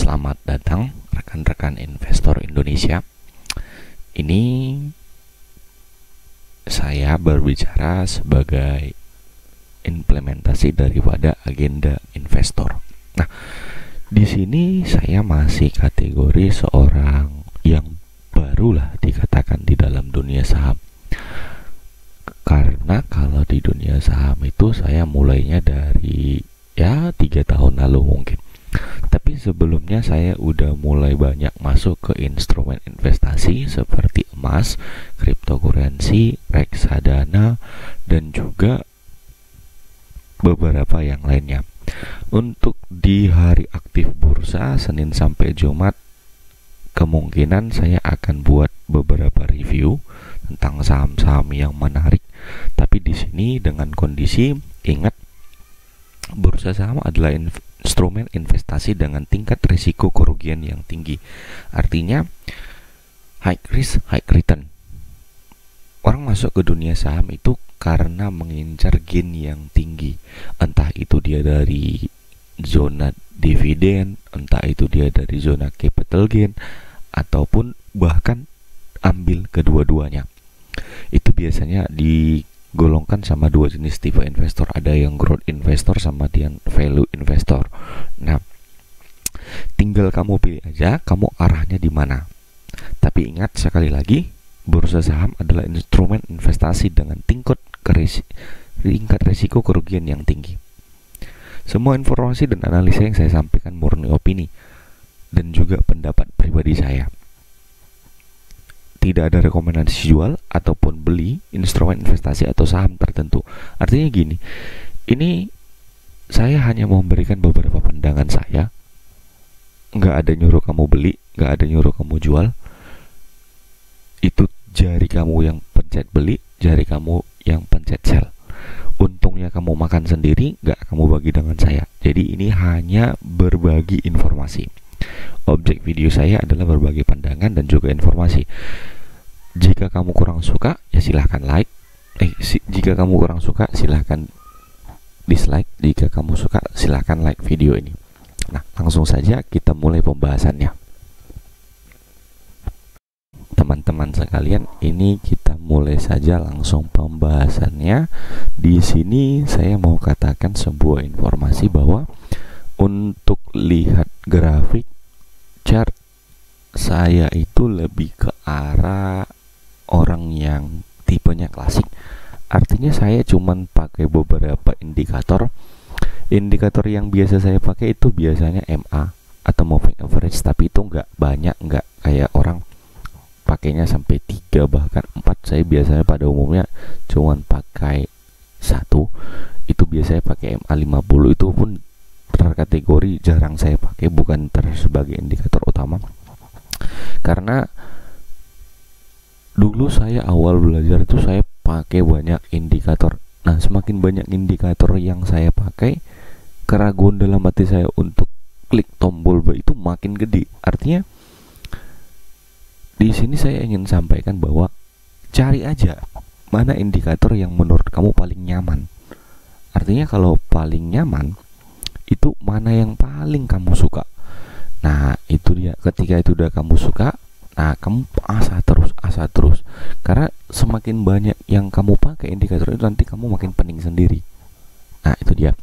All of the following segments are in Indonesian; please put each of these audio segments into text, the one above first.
Selamat datang rekan-rekan investor Indonesia. Ini saya berbicara sebagai implementasi daripada agenda investor. Nah, di sini saya masih kategori seorang yang barulah dikatakan di dalam dunia saham. Karena kalau di dunia saham itu saya mulainya dari 3 tahun lalu mungkin. Tapi sebelumnya saya udah mulai banyak masuk ke instrumen investasi seperti emas, cryptocurrency, reksadana, dan juga beberapa yang lainnya. Untuk di hari aktif bursa Senin sampai Jumat, kemungkinan saya akan buat beberapa review tentang saham-saham yang menarik. Tapi di sini dengan kondisi, ingat, bursa saham adalah instrumen investasi dengan tingkat risiko kerugian yang tinggi. Artinya high risk, high return. Orang masuk ke dunia saham itu karena mengincar gain yang tinggi. Entah itu dia dari zona dividen, entah itu dia dari zona capital gain, ataupun bahkan ambil kedua-duanya. Itu biasanya digolongkan sama dua jenis tipe investor. Ada yang growth investor sama yang value investor. Nah, tinggal kamu pilih aja kamu arahnya di mana. Tapi ingat sekali lagi, bursa saham adalah instrumen investasi dengan tingkat risiko kerugian yang tinggi. Semua informasi dan analisa yang saya sampaikan murni opini dan juga pendapat pribadi saya. Tidak ada rekomendasi jual ataupun beli instrumen investasi atau saham tertentu. Artinya gini, ini saya hanya memberikan beberapa pandangan saya. Nggak ada nyuruh kamu beli, nggak ada nyuruh kamu jual. Itu jari kamu yang pencet beli, jari kamu yang pencet sell. Untungnya kamu makan sendiri, nggak kamu bagi dengan saya. Jadi ini hanya berbagi informasi. Objek video saya adalah berbagi pandangan dan juga informasi. Jika kamu kurang suka, ya silahkan like. Jika kamu kurang suka, silahkan dislike. Jika kamu suka, silahkan like video ini. Nah, langsung saja kita mulai pembahasannya. Teman-teman sekalian, ini kita mulai saja langsung pembahasannya. Di sini saya mau katakan sebuah informasi bahwa untuk lihat grafik chart, saya itu lebih ke arah orang yang tipenya klasik. Artinya saya cuman pakai beberapa indikator. Indikator yang biasa saya pakai itu biasanya MA atau moving average, tapi itu nggak banyak, nggak kayak orang pakainya sampai 3 bahkan 4. Saya biasanya pada umumnya cuman pakai 1. Itu biasanya pakai MA 50, itu pun terkategori jarang saya pakai, bukan sebagai indikator utama. Karena dulu saya awal belajar itu saya pakai banyak indikator. Nah, semakin banyak indikator yang saya pakai, keraguan dalam hati saya untuk klik tombol B itu makin gede. Artinya di sini saya ingin sampaikan bahwa cari aja mana indikator yang menurut kamu paling nyaman. Artinya kalau paling nyaman itu mana yang paling kamu suka. Nah, itu dia. Ketika itu udah kamu suka, nah kamu asa terus. Karena semakin banyak yang kamu pakai indikator itu, nanti kamu makin pening sendiri. Nah, itu dia.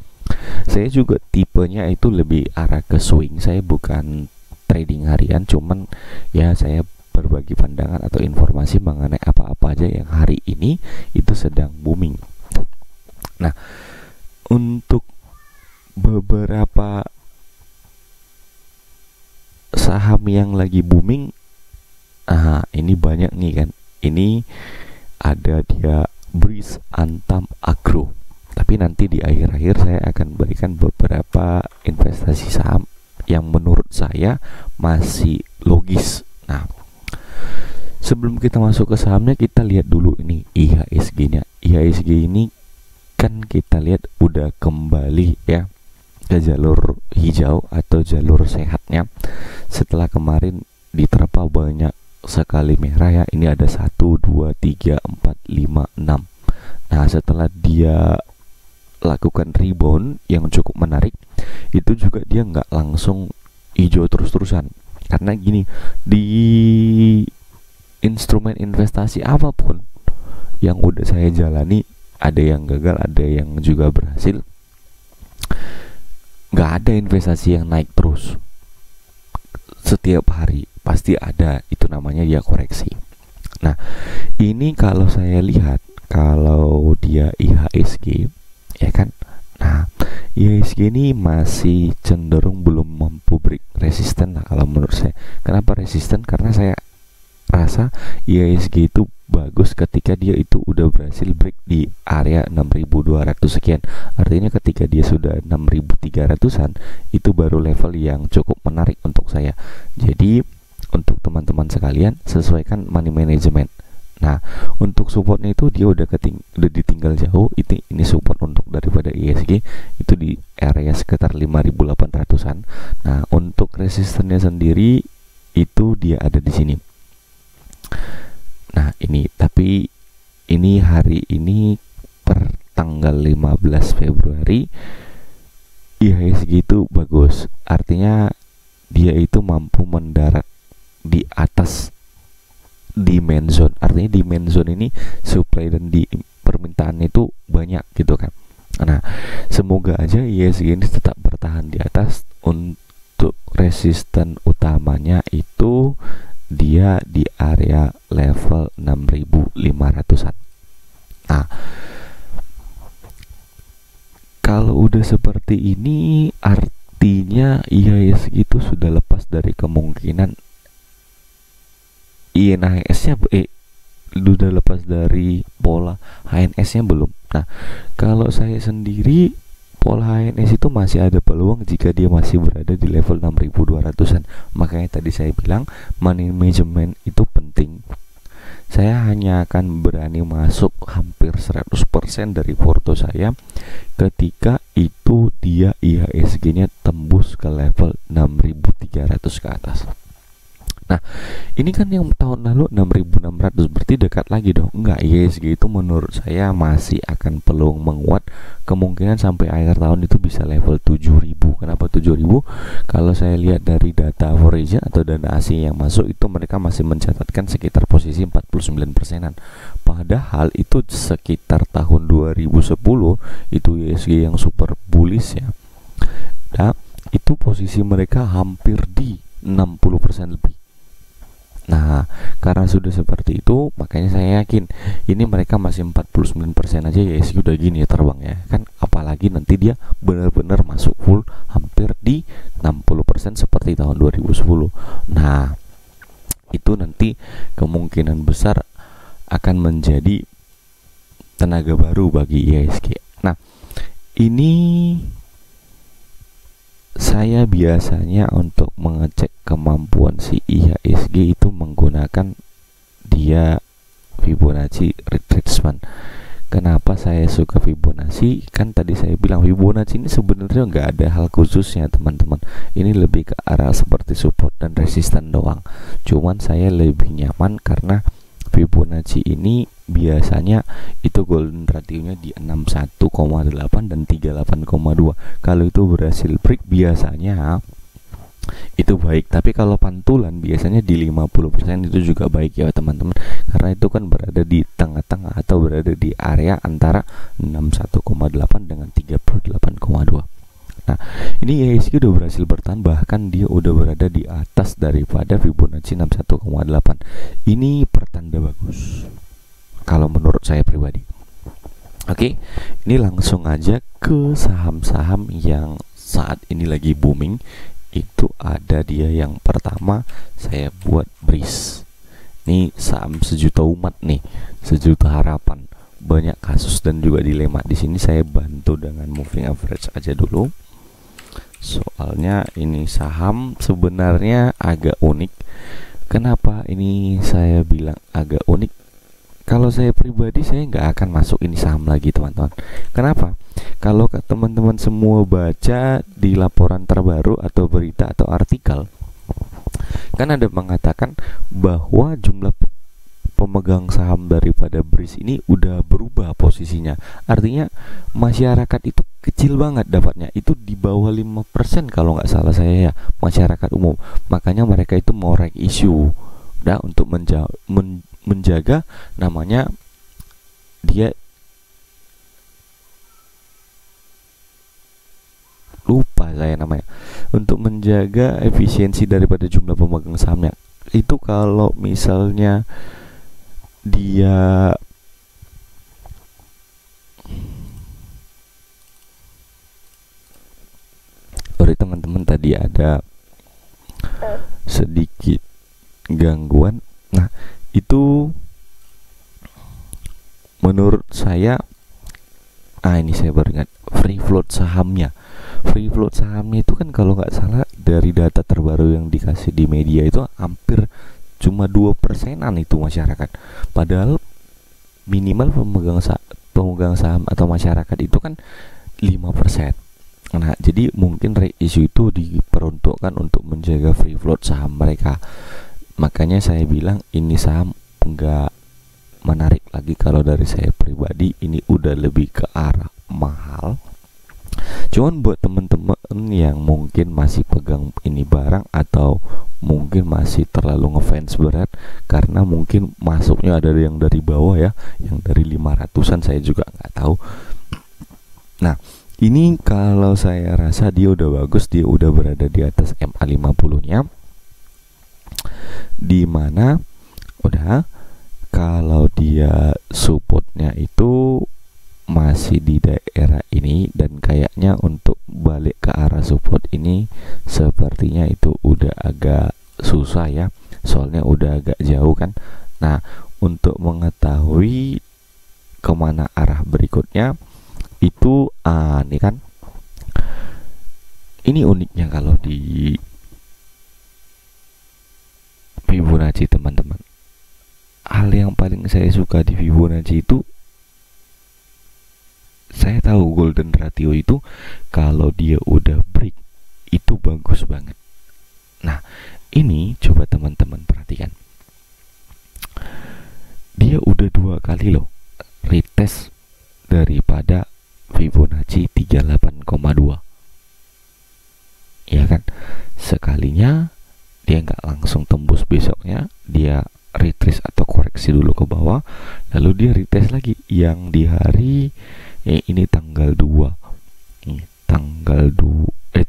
Saya juga tipenya itu lebih arah ke swing. Saya bukan trading harian, cuman ya saya berbagi pandangan atau informasi mengenai apa-apa aja yang hari ini itu sedang booming. Nah, untuk beberapa saham yang lagi booming, ini banyak nih kan. Ini ada dia Breeze, Antam, Agro. Tapi nanti di akhir-akhir saya akan berikan beberapa investasi saham yang menurut saya masih logis. Nah, sebelum kita masuk ke sahamnya, kita lihat dulu ini IHSG-nya. IHSG ini kan kita lihat udah kembali ya ke jalur hijau atau jalur sehatnya setelah kemarin diterpa banyak sekali merah ya. Ini ada 1, 2, 3, 4, 5, 6. Nah, setelah dia lakukan rebound yang cukup menarik, itu juga dia nggak langsung hijau terus-terusan. Karena gini, di instrumen investasi apapun yang udah saya jalani, ada yang gagal, ada yang juga berhasil. Nggak ada investasi yang naik terus setiap hari, pasti ada, itu namanya dia koreksi. Nah, ini kalau saya lihat, kalau dia IHSG, ya kan. Nah, IHSG ini masih cenderung belum mampu break resisten lah kalau menurut saya. Kenapa resisten? Karena saya rasa IHSG itu bagus ketika dia itu udah berhasil break di area 6.200 sekian. Artinya ketika dia sudah 6.300-an, itu baru level yang cukup menarik untuk saya. Jadi untuk teman-teman sekalian, sesuaikan money management. Nah, untuk supportnya itu dia udah ditinggal jauh. Ini support untuk daripada IHSG itu di area sekitar 5.800-an. Nah, untuk resistennya sendiri itu dia ada di sini. Nah, tapi ini hari ini per tanggal 15 Februari IHSG itu bagus. Artinya dia itu mampu mendarat di atas demand zone. Artinya demand zone ini supply dan di permintaan itu banyak gitu kan. Nah, semoga aja IHSG ini tetap bertahan di atas. Untuk resisten utamanya itu dia di area level 6.500-an. Nah, kalau udah seperti ini artinya IHSG itu sudah lepas dari kemungkinan INHS-nya udah lepas dari pola HNS-nya belum. Nah, kalau saya sendiri pola HNS itu masih ada peluang jika dia masih berada di level 6.200-an. Makanya tadi saya bilang money management itu penting. Saya hanya akan berani masuk hampir 100% dari porto saya ketika itu dia IHSG-nya tembus ke level 6.300 ke atas. Nah, ini kan yang tahun lalu 6.600, berarti dekat lagi dong. Enggak, IHSG itu menurut saya masih akan peluang menguat. Kemungkinan sampai akhir tahun itu bisa level 7.000. Kenapa 7.000? Kalau saya lihat dari data foreign atau dana asing yang masuk itu mereka masih mencatatkan sekitar posisi 49%-an. Padahal itu sekitar tahun 2010 itu IHSG yang super bullish ya. Nah, itu posisi mereka hampir di 60% lebih. Nah, karena sudah seperti itu, makanya saya yakin ini mereka masih 49% aja ya IHSG udah gini ya terbang ya kan, apalagi nanti dia benar-benar masuk full hampir di 60% seperti tahun 2010. Nah, itu nanti kemungkinan besar akan menjadi tenaga baru bagi IHSG. Nah, ini saya biasanya untuk mengecek kemampuan si IHSG itu menggunakan dia Fibonacci retracement. Kenapa saya suka Fibonacci? Kan tadi saya bilang Fibonacci ini sebenarnya nggak ada hal khususnya teman-teman. Ini lebih ke arah seperti support dan resisten doang. Cuman saya lebih nyaman karena Fibonacci ini biasanya itu golden ratio-nya di 61,8 dan 38,2. Kalau itu berhasil break biasanya itu baik, tapi kalau pantulan biasanya di 50% itu juga baik ya teman-teman, karena itu kan berada di tengah-tengah atau berada di area antara 61,8 dengan 38,2. Nah, ini IHSG udah berhasil bertahan, bahkan dia udah berada di atas daripada Fibonacci 61,8. Ini pertanda bagus kalau menurut saya pribadi. Oke, ini langsung aja ke saham-saham yang saat ini lagi booming. Itu ada dia yang pertama saya buat BRIS. Ini saham sejuta umat nih, sejuta harapan. Banyak kasus dan juga dilema. Di sini saya bantu dengan moving average aja dulu. Soalnya ini saham sebenarnya agak unik. Kenapa ini saya bilang agak unik? Kalau saya pribadi saya nggak akan masuk ini saham lagi teman-teman. Kenapa? Kalau teman-teman semua baca di laporan terbaru atau berita atau artikel, kan ada mengatakan bahwa jumlah pemegang saham daripada BRIS ini udah berubah posisinya. Artinya masyarakat itu kecil banget dapatnya, itu di bawah 5% kalau nggak salah saya ya, masyarakat umum. Makanya mereka itu mau right issue untuk menjaga namanya, dia lupa saya namanya, untuk menjaga efisiensi daripada jumlah pemegang sahamnya. Itu kalau misalnya dia teman-teman tadi ada sedikit gangguan. Nah, itu menurut saya, ini saya baru ingat, free float sahamnya. Free float sahamnya itu kan kalau nggak salah dari data terbaru yang dikasih di media itu hampir cuma 2%-an itu masyarakat. Padahal minimal pemegang saham atau masyarakat itu kan 5%. Nah, jadi mungkin right issue itu diperuntukkan untuk menjaga free float saham mereka. Makanya saya bilang ini saham nggak menarik lagi. Kalau dari saya pribadi, ini udah lebih ke arah mahal. Cuman buat temen-temen yang mungkin masih pegang ini barang, atau mungkin masih terlalu ngefans berat, karena mungkin masuknya ada yang dari bawah ya, yang dari 500-an saya juga nggak tahu. Nah, ini kalau saya rasa dia udah bagus, dia udah berada di atas MA50-nya, dimana udah kalau dia supportnya itu masih di daerah ini, dan kayaknya untuk balik ke arah support ini sepertinya itu udah agak susah ya, soalnya udah agak jauh kan. Nah, untuk mengetahui kemana arah berikutnya itu ini kan, ini uniknya kalau di Fibonacci teman-teman. Hal yang paling saya suka di Fibonacci itu, saya tahu golden ratio itu kalau dia udah break itu bagus banget. Nah, ini coba teman-teman perhatikan, dia udah 2 kali loh retest daripada Fibonacci 38,2, ya kan. Sekalinya dia nggak langsung tembus, besoknya dia retrace atau koreksi dulu ke bawah, lalu dia retest lagi yang di hari ini tanggal 2, tanggal 9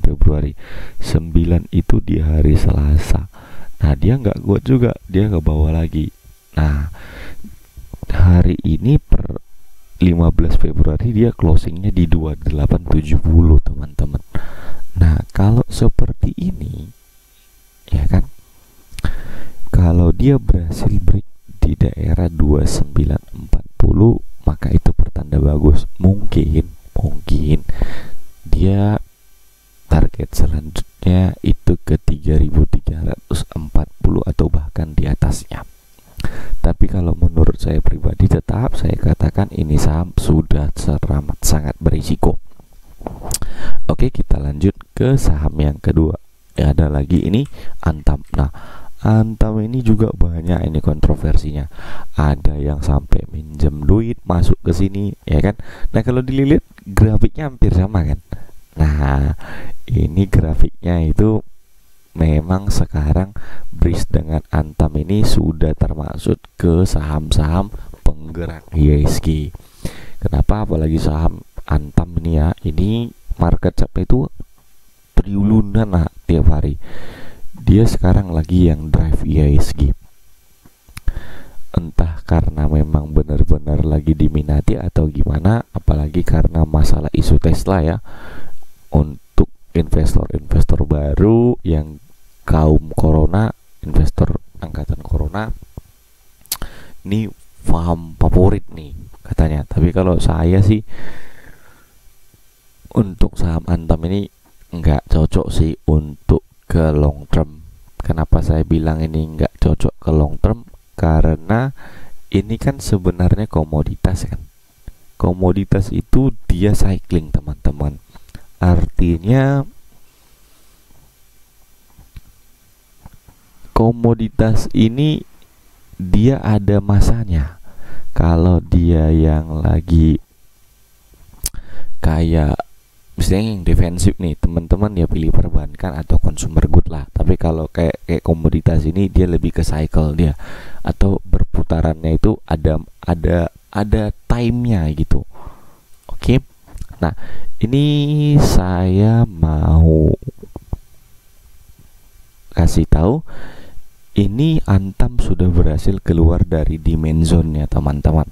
Februari 9 itu di hari Selasa. Nah, dia nggak kuat juga, dia ke bawah lagi. Nah, hari ini per 15 Februari dia closingnya di 2870 teman-teman. Nah, kalau seperti ini ya kan, kalau dia berhasil break di daerah 2940, maka itu pertanda bagus. Mungkin dia target selanjutnya itu ke 3340 atau bahkan di atasnya. Tapi kalau menurut saya pribadi, tetap saya katakan ini saham sudah teramat sangat berisiko. Oke, kita lanjut ke saham yang kedua. Ada lagi ini Antam. Nah, Antam ini juga banyak ini kontroversinya. Ada yang sampai minjem duit masuk ke sini, ya kan. Nah, kalau dilihat grafiknya hampir sama kan. Nah, ini grafiknya itu memang sekarang BRIS dengan Antam ini sudah termasuk ke saham-saham penggerak IHSG. Kenapa? Apalagi saham Antam ini ya, ini market cap itu triliunan lah tiap hari. Dia sekarang lagi yang drive IHSG. Entah karena memang benar-benar lagi diminati atau gimana, apalagi karena masalah isu Tesla ya. Untuk investor-investor baru yang kaum corona, investor angkatan corona, ini saham favorit nih katanya. Tapi kalau saya sih untuk saham Antam ini nggak cocok sih untuk ke long term. Kenapa saya bilang ini nggak cocok ke long term? Karena ini kan sebenarnya komoditas kan. Komoditas itu dia cycling teman-teman. Artinya komoditas ini dia ada masanya. Kalau dia yang lagi kayak misalnya yang defensif nih teman-teman, ya pilih perbankan atau consumer good lah. Tapi kalau kayak komoditas ini dia lebih ke cycle dia, atau berputarannya itu ada time-nya gitu. Oke. Nah, ini saya mau kasih tahu, ini Antam sudah berhasil keluar dari demand zone-nya teman-teman.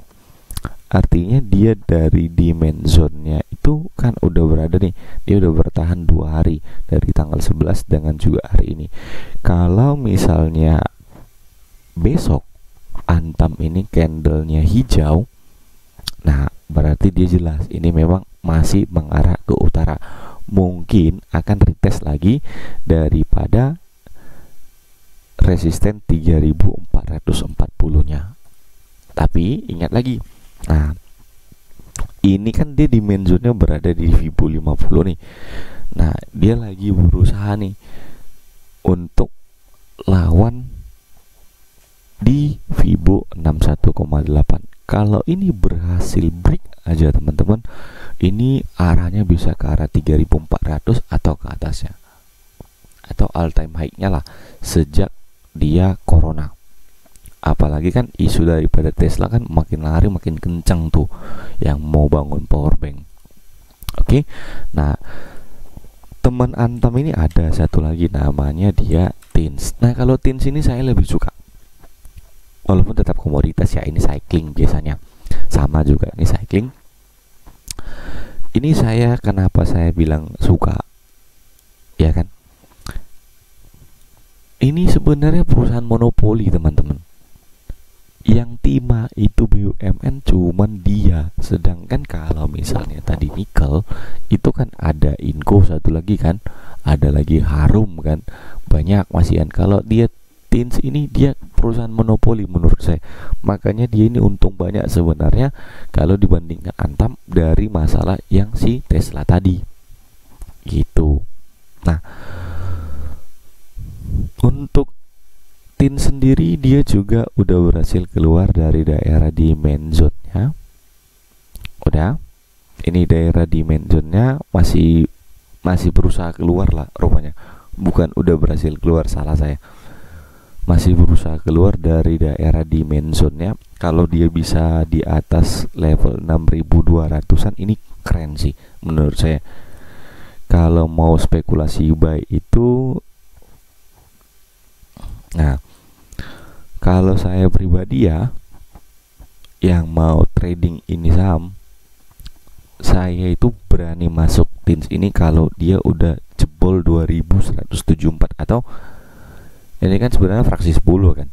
Artinya dia dari demand zone-nya itu kan udah berada nih, dia udah bertahan 2 hari dari tanggal 11 dengan juga hari ini. Kalau misalnya besok Antam ini candlenya hijau, nah berarti dia jelas ini memang masih mengarah ke utara, mungkin akan retest lagi daripada resisten 3440-nya. Tapi ingat lagi, nah ini kan dia demand zone-nya berada di Fibo 50 nih. Nah dia lagi berusaha nih untuk lawan di Fibo 61,8. Kalau ini berhasil break aja teman-teman, ini arahnya bisa ke arah 3400 atau ke atasnya, atau all time high-nya lah sejak dia corona. Apalagi kan isu daripada Tesla kan makin lari makin kencang tuh, yang mau bangun power bank. Oke. Nah, teman Antam ini ada satu lagi namanya dia Tins. Nah, kalau Tins ini saya lebih suka, walaupun tetap komoditas ya, ini cycling biasanya. Sama juga ini cycling. Ini saya kenapa saya bilang suka, ya kan? Ini sebenarnya perusahaan monopoli teman-teman. Yang timah itu BUMN cuman dia. Sedangkan kalau misalnya tadi nikel itu kan ada Inco satu lagi kan, ada lagi Harum kan, banyak masihan. Kalau dia Tins ini dia perusahaan monopoli menurut saya. Makanya dia ini untung banyak sebenarnya kalau dibandingkan Antam dari masalah yang si Tesla tadi. Gitu. Nah, untuk Tin sendiri dia juga udah berhasil keluar dari daerah demand zone-nya. Udah. Ini daerah demand zone-nya masih berusaha keluar lah rupanya. Bukan udah berhasil keluar, salah saya. Masih berusaha keluar dari daerah demand zone-nya. Kalau dia bisa di atas level 6200-an ini keren sih menurut saya. Kalau mau spekulasi buy itu, nah kalau saya pribadi ya, yang mau trading ini saham, saya itu berani masuk Tins ini kalau dia udah jebol 2174, atau ini kan sebenarnya fraksi 10 kan.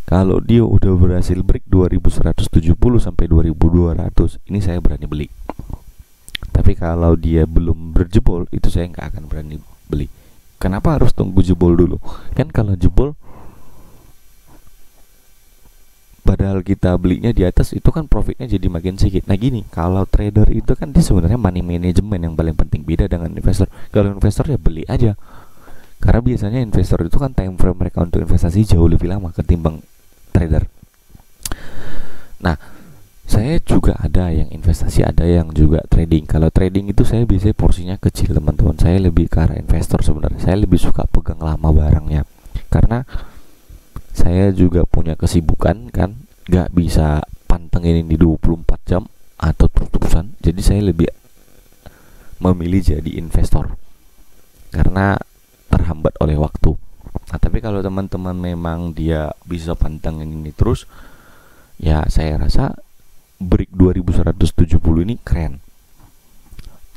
Kalau dia udah berhasil break 2170 sampai 2200, ini saya berani beli. Tapi kalau dia belum berjebol, itu saya nggak akan berani beli. Kenapa harus tunggu jebol dulu? Kan kalau jebol, padahal kita belinya di atas, itu kan profitnya jadi makin sedikit. Nah gini, kalau trader itu kan dia sebenarnya money management yang paling penting, beda dengan investor. Kalau investor ya beli aja, karena biasanya investor itu kan time frame mereka untuk investasi jauh lebih lama ketimbang trader. Nah, saya juga ada yang investasi, ada yang juga trading. Kalau trading itu saya biasanya porsinya kecil teman-teman. Saya lebih ke arah investor sebenarnya. Saya lebih suka pegang lama barangnya, karena saya juga punya kesibukan kan, gak bisa pantengin ini 24 jam atau terus-terusan. Jadi saya lebih memilih jadi investor karena terhambat oleh waktu. Nah tapi kalau teman-teman memang dia bisa pantengin ini terus, ya saya rasa break 2170 ini keren.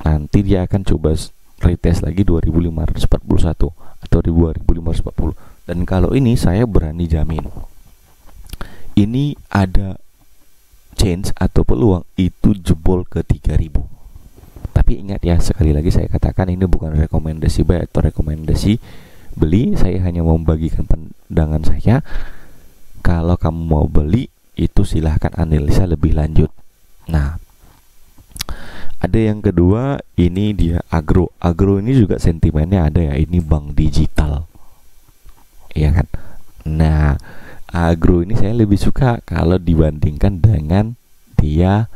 Nanti dia akan coba retest lagi 2541 atau 2540. Dan kalau ini saya berani jamin, ini ada chance atau peluang itu jebol ke 3000. Tapi ingat ya, sekali lagi saya katakan ini bukan rekomendasi buy atau rekomendasi beli. Saya hanya membagikan pandangan saya. Kalau kamu mau beli, itu silahkan analisa lebih lanjut. Nah, ada yang kedua, ini dia agro. Agro ini juga sentimennya ada ya, ini bank digital, ya kan. Nah, agro ini saya lebih suka kalau dibandingkan dengan dia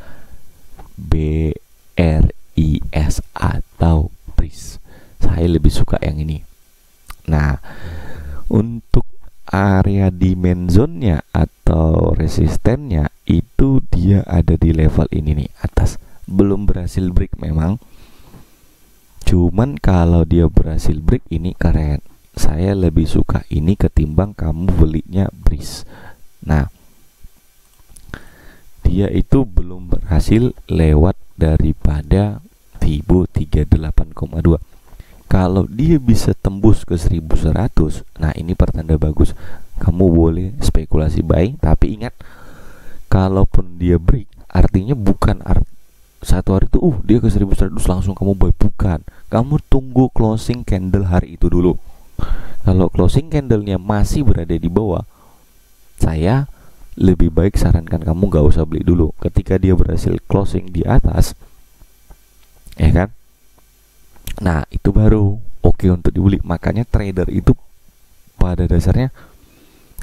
BRI BRIS atau BRIS. Saya lebih suka yang ini. Nah, untuk area demand zone-nya atau resistennya itu dia ada di level ini nih, atas. Belum berhasil break memang. Cuman kalau dia berhasil break ini keren. Saya lebih suka ini ketimbang kamu belinya BRIS. Nah, dia itu belum berhasil lewat daripada Fibo 38,2. Kalau dia bisa tembus ke 1100, nah ini pertanda bagus. Kamu boleh spekulasi buy, tapi ingat, kalaupun dia break, artinya bukan satu hari itu dia ke 1100 langsung kamu buy, bukan. Kamu tunggu closing candle hari itu dulu. Kalau closing candlenya masih berada di bawah, saya lebih baik sarankan kamu gak usah beli dulu. Ketika dia berhasil closing di atas, ya kan, nah itu baru oke untuk dibeli. Makanya trader itu pada dasarnya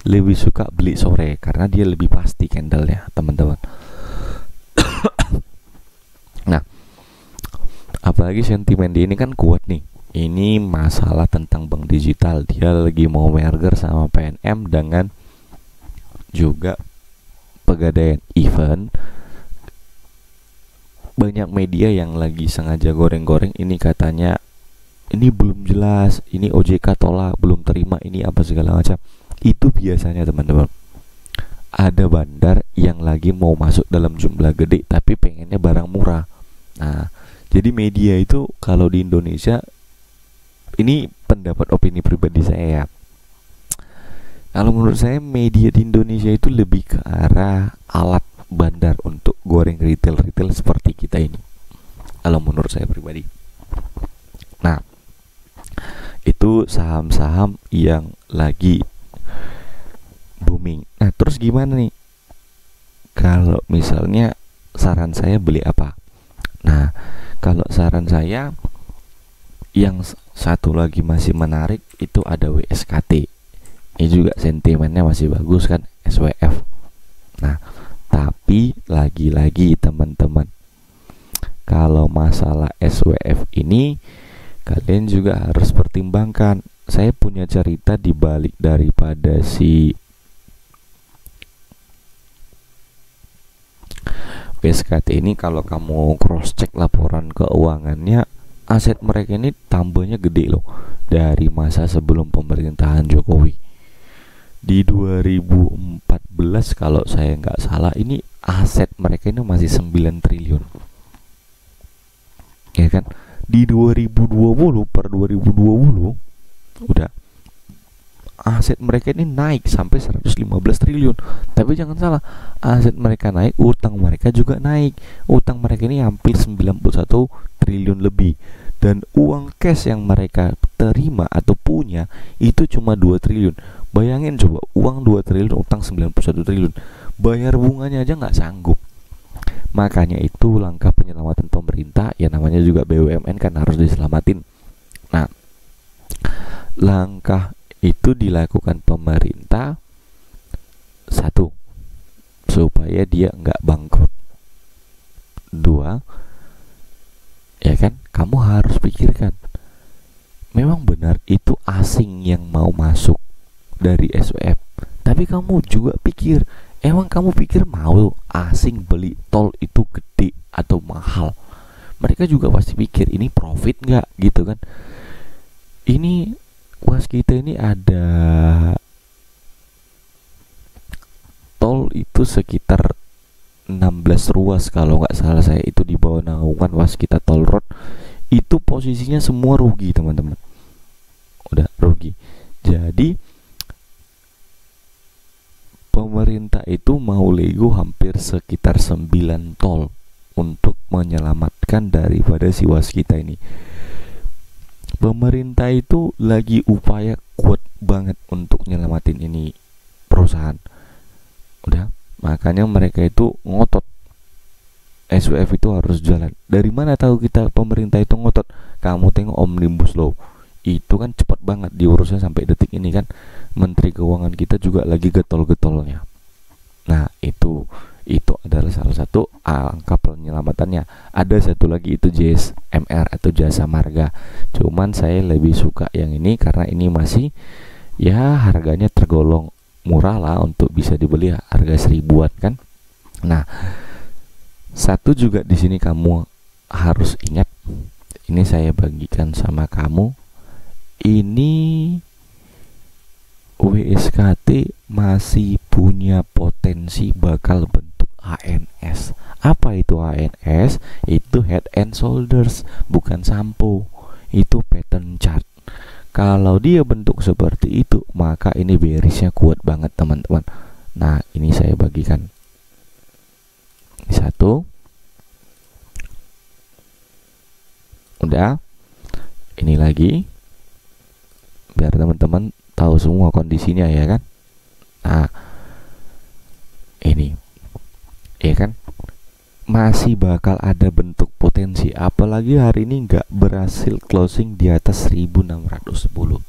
lebih suka beli sore karena dia lebih pasti candlenya, teman-teman. Nah, apalagi sentimen dia ini kan kuat nih. Ini masalah tentang bank digital. Dia lagi mau merger sama PNM dengan juga Pegadaian. Event banyak media yang lagi sengaja goreng-goreng ini, katanya ini belum jelas, ini OJK tolak, belum terima, ini apa segala macam. Itu biasanya teman-teman, ada bandar yang lagi mau masuk dalam jumlah gede tapi pengennya barang murah. Nah, jadi media itu kalau di Indonesia, ini pendapat opini pribadi saya ya, kalau menurut saya media di Indonesia itu lebih ke arah alat bandar untuk goreng retail seperti kita ini, kalau menurut saya pribadi. Nah, itu saham-saham yang lagi booming. Nah, terus gimana nih kalau misalnya saran saya beli apa? Nah, kalau saran saya yang satu lagi masih menarik itu ada WSKT. Ini juga sentimennya masih bagus kan, SWF. Nah, tapi lagi-lagi teman-teman, kalau masalah SWF ini kalian juga harus pertimbangkan. Saya punya cerita di balik daripada si WSKT ini. Kalau kamu cross check laporan keuangannya, aset mereka ini tambahnya gede loh dari masa sebelum pemerintahan Jokowi. Di 2014 kalau saya nggak salah, ini aset mereka ini masih 9 triliun, ya kan. Di 2020 per 2020 udah aset mereka ini naik sampai 115 triliun. Tapi jangan salah, aset mereka naik, utang mereka juga naik. Utang mereka ini hampir 91 triliun lebih. Dan uang cash yang mereka terima atau punya itu cuma 2 triliun. Bayangin coba, uang 2 triliun, utang 91 triliun. Bayar bunganya aja nggak sanggup. Makanya itu langkah penyelamatan pemerintah, ya namanya juga BUMN kan harus diselamatin. Nah, langkah itu dilakukan pemerintah, satu, supaya dia nggak bangkrut. Dua, ya kan, kamu harus pikirkan, memang benar itu asing yang mau masuk dari SWF, tapi kamu juga pikir, emang kamu pikir mau asing beli tol itu gede atau mahal? Mereka juga pasti pikir ini profit nggak gitu kan. Ini waskita ini ada tol itu sekitar 16 ruas kalau nggak salah saya, itu di bawah naungan waskita Toll Road. Itu posisinya semua rugi teman-teman, udah rugi. Jadi pemerintah itu mau lego hampir sekitar 9 tol untuk menyelamatkan daripada si waskita ini. Pemerintah itu lagi upaya kuat banget untuk nyelamatin ini perusahaan. Udah, makanya mereka itu ngotot SWF itu harus jalan. Dari mana tahu kita pemerintah itu ngotot? Kamu tengok Omnibus Law itu kan cepat banget diurusnya sampai detik ini kan. Menteri Keuangan kita juga lagi getol-getolnya. Nah, itu Itu adalah salah satu angka penyelamatannya. Ada satu lagi itu JSMR atau Jasa Marga. Cuman saya lebih suka yang ini karena ini masih ya harganya tergolong murah lah untuk bisa dibeli, harga 1000-an kan. Nah, satu juga di sini kamu harus ingat, ini saya bagikan sama kamu. Ini WSKT masih punya potensi bakal bentuk HNS. Apa itu HNS? Itu head and shoulders, bukan sampo. Itu pattern chart. Kalau dia bentuk seperti itu, maka ini bearish-nya kuat banget teman-teman. Nah, ini saya bagikan. Ini satu. Udah. Ini lagi. Biar teman-teman tahu semua kondisinya ya kan. Nah, ini ya kan, masih bakal ada bentuk potensi, apalagi hari ini nggak berhasil closing di atas 1610.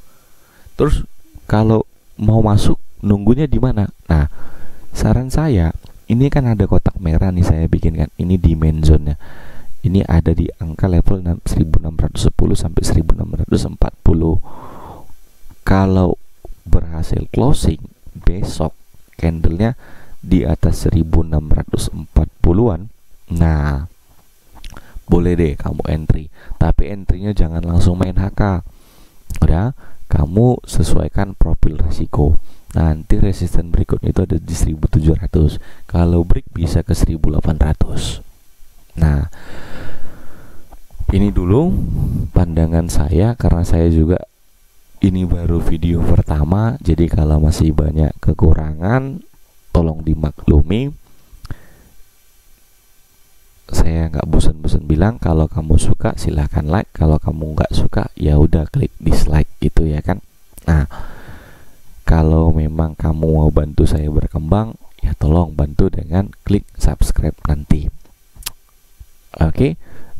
Terus kalau mau masuk nunggunya di mana? Nah, saran saya, ini kan ada kotak merah nih saya bikin kan, ini demand zone-nya. Ini ada di angka level 1610 sampai 1640. Kalau berhasil closing besok candlenya di atas 1640-an, nah boleh deh kamu entry, tapi entrynya jangan langsung main HK. Udah, kamu sesuaikan profil risiko. Nanti resisten berikutnya itu ada di 1700. Kalau break bisa ke 1800. Nah, ini dulu pandangan saya, karena saya juga ini baru video pertama, jadi kalau masih banyak kekurangan tolong dimaklumi. Saya nggak bosan-bosan bilang, kalau kamu suka silahkan like, kalau kamu nggak suka ya udah klik dislike gitu ya kan. Nah, kalau memang kamu mau bantu saya berkembang, ya tolong bantu dengan klik subscribe nanti. Oke.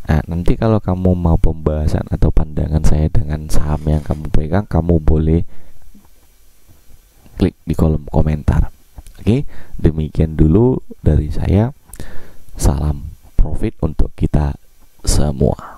Nah, nanti kalau kamu mau pembahasan atau pandangan saya dengan saham yang kamu pegang, kamu boleh klik di kolom komentar. Oke, demikian dulu dari saya. Salam profit untuk kita semua.